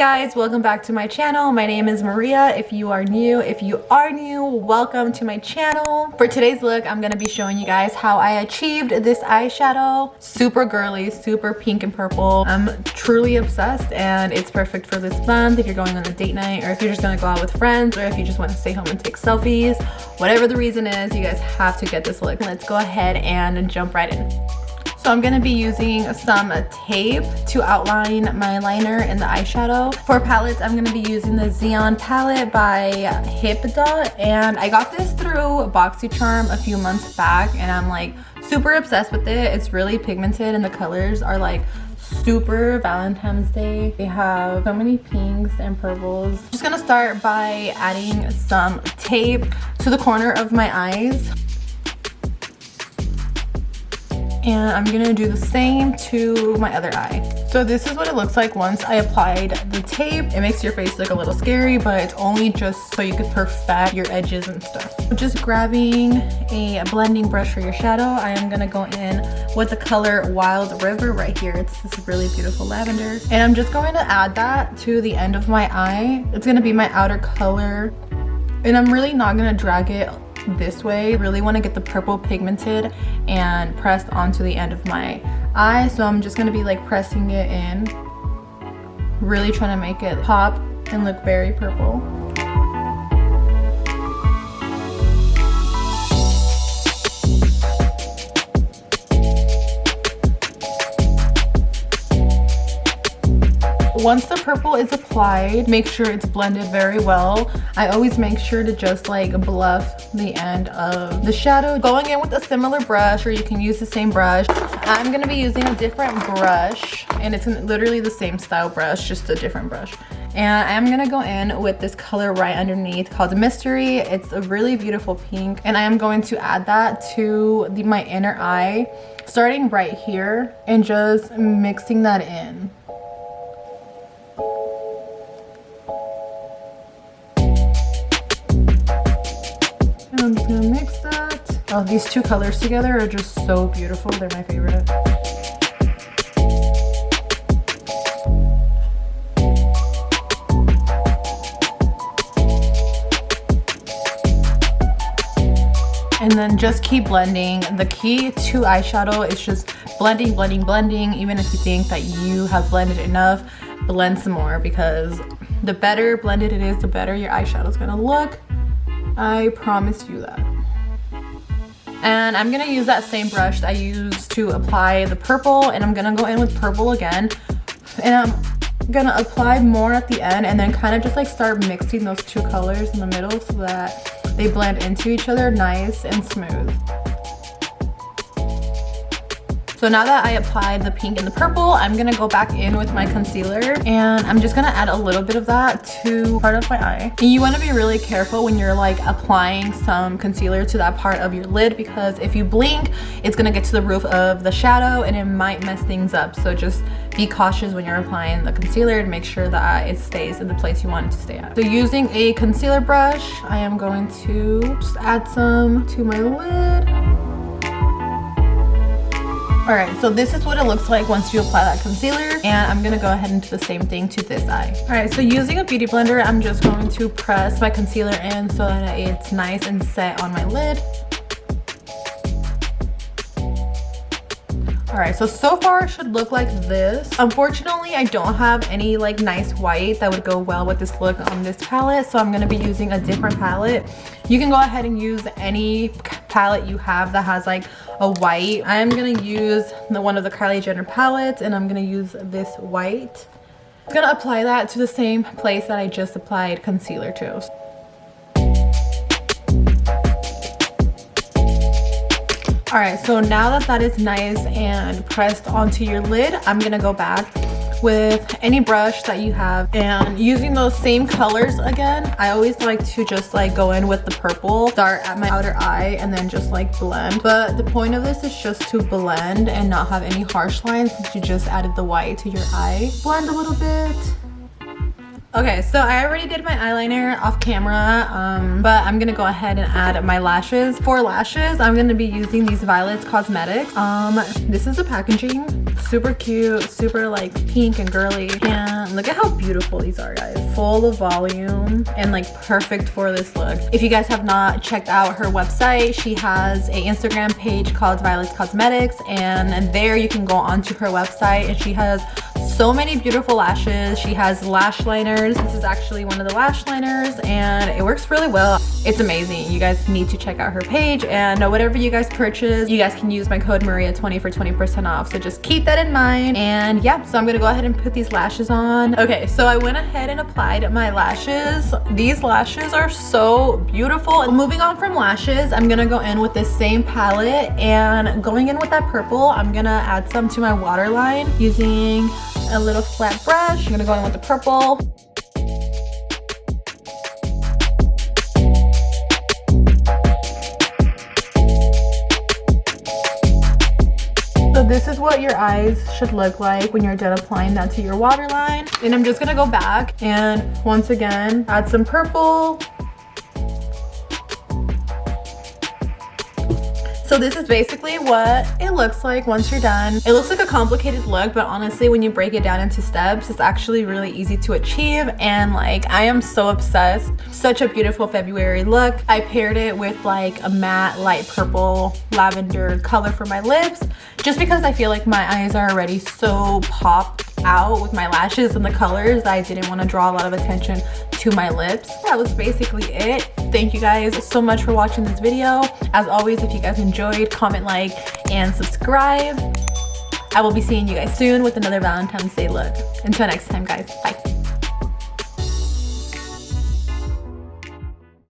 guys, welcome back to my channel. My name is Maria. If you are new, welcome to my channel. For today's look, I'm gonna be showing you guys how I achieved this eyeshadow. Super girly, super pink and purple. I'm truly obsessed and it's perfect for this month if you're going on a date night or if you're just gonna go out with friends or if you just want to stay home and take selfies. Whatever the reason is, you guys have to get this look. Let's go ahead and jump right in. So I'm going to be using some tape to outline my liner and the eyeshadow. For palettes, I'm going to be using the Xeon palette by Hip Dot, and I got this through BoxyCharm a few months back and I'm like super obsessed with it. It's really pigmented and the colors are like super Valentine's Day. They have so many pinks and purples. I'm just going to start by adding some tape to the corner of my eyes. And I'm gonna do the same to my other eye. So this is what it looks like once I applied the tape. It makes your face look a little scary, but it's only just so you could perfect your edges and stuff. So just grabbing a blending brush for your shadow, I am gonna go in with the color Wild River right here. It's this really beautiful lavender. And I'm just going to add that to the end of my eye. It's gonna be my outer color. And I'm really not gonna drag it this way. I really want to get the purple pigmented and pressed onto the end of my eye, so I'm just going to be like pressing it in, really trying to make it pop and look very purple. Once the purple is applied, make sure it's blended very well. I always make sure to just like bluff the end of the shadow. Going in with a similar brush, or you can use the same brush. I'm gonna be using a different brush, and it's literally the same style brush, just a different brush. And I'm gonna go in with this color right underneath called Mystery. It's a really beautiful pink, and I am going to add that to my inner eye, starting right here, and just mixing that in. I'm just gonna mix that. Oh, these two colors together are just so beautiful. They're my favorite. And then just keep blending. The key to eyeshadow is just blending, blending, blending. Even if you think that you have blended enough, blend some more, because the better blended it is, the better your eyeshadow is gonna look. I promise you that. And I'm gonna use that same brush that I used to apply the purple, and I'm gonna go in with purple again, and I'm gonna apply more at the end and then kind of just like start mixing those two colors in the middle so that they blend into each other nice and smooth. So now that I applied the pink and the purple, I'm gonna go back in with my concealer, and I'm just gonna add a little bit of that to part of my eye. And you wanna be really careful when you're like applying some concealer to that part of your lid, because if you blink, it's gonna get to the roof of the shadow and it might mess things up. So just be cautious when you're applying the concealer and make sure that it stays in the place you want it to stay at. So using a concealer brush, I am going to just add some to my lid. Alright, so this is what it looks like once you apply that concealer, and I'm gonna go ahead and do the same thing to this eye. Alright, so using a beauty blender, I'm just going to press my concealer in so that it's nice and set on my lid. Alright, so far it should look like this. Unfortunately, I don't have any like nice white that would go well with this look on this palette, so I'm going to be using a different palette. You can go ahead and use any palette you have that has like a white. I'm going to use one of the Kylie Jenner palettes, and I'm going to use this white. I'm going to apply that to the same place that I just applied concealer to. Alright, so now that that is nice and pressed onto your lid, I'm gonna go back with any brush that you have, and using those same colors again. I always like to just like go in with the purple, start at my outer eye, and then just like blend. But the point of this is just to blend and not have any harsh lines since you just added the white to your eye. Blend a little bit. Okay, so I already did my eyeliner off camera, but I'm gonna go ahead and add my lashes. For lashes, I'm gonna be using these Violattes Cosmetics. This is the packaging. Super cute, super like pink and girly. And look at how beautiful these are, guys. Full of volume and like perfect for this look. If you guys have not checked out her website, she has an Instagram page called Violattes Cosmetics, and there you can go onto her website, and she has so many beautiful lashes. She has lash liners. This is actually one of the lash liners, and it works really well. It's amazing. You guys need to check out her page, and whatever you guys purchase, you guys can use my code Maria20 for 20% off. So just keep that in mind. And yeah, so I'm gonna go ahead and put these lashes on. Okay, so I went ahead and applied my lashes. These lashes are so beautiful. Moving on from lashes, I'm gonna go in with this same palette, and going in with that purple, I'm gonna add some to my waterline using a little flat brush. I'm gonna go in with the purple. So this is what your eyes should look like when you're done applying that to your waterline. And I'm just gonna go back and once again add some purple. So this is basically what it looks like once you're done. It looks like a complicated look, but honestly, when you break it down into steps, it's actually really easy to achieve. And like, I am so obsessed. Such a beautiful February look. I paired it with like a matte light purple lavender color for my lips, just because I feel like my eyes are already so popped out with my lashes and the colors. I didn't want to draw a lot of attention to my lips. That was basically it. Thank you guys so much for watching this video. As always, if you guys enjoyed, comment, like, and subscribe. I will be seeing you guys soon with another Valentine's Day look. Until next time, guys. Bye.